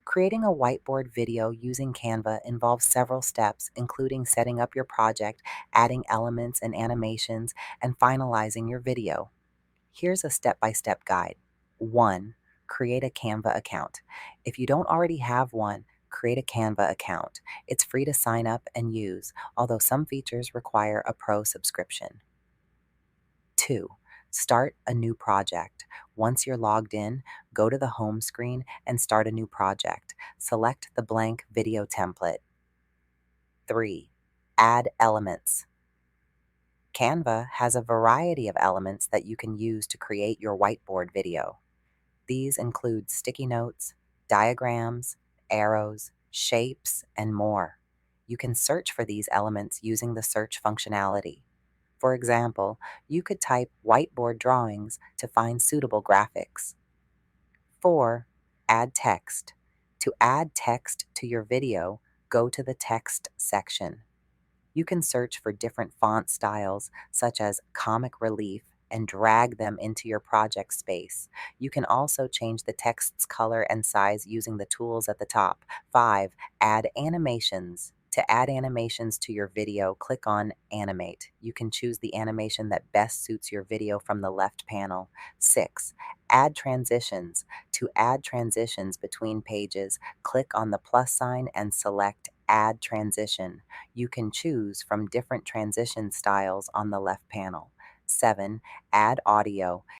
Creating a whiteboard video using Canva involves several steps, including setting up your project, adding elements and animations, and finalizing your video. Here's a step-by-step guide. 1. Create a Canva account. If you don't already have one, create a Canva account. It's free to sign up and use, although some features require a pro subscription. 2. Start a new project. Once you're logged in, go to the home screen and start a new project. Select the blank video template. 3. Add elements. Canva has a variety of elements that you can use to create your whiteboard video. These include sticky notes, diagrams, arrows, shapes, and more. You can search for these elements using the search functionality. For example, you could type whiteboard drawings to find suitable graphics. 4. Add text. To add text to your video, go to the text section. You can search for different font styles, such as Comic Relief, and drag them into your project space. You can also change the text's color and size using the tools at the top. 5. Add animations. To add animations to your video, click on Animate. You can choose the animation that best suits your video from the left panel. 6. Add transitions. To add transitions between pages, click on the plus sign and select Add Transition. You can choose from different transition styles on the left panel. 7. Add audio.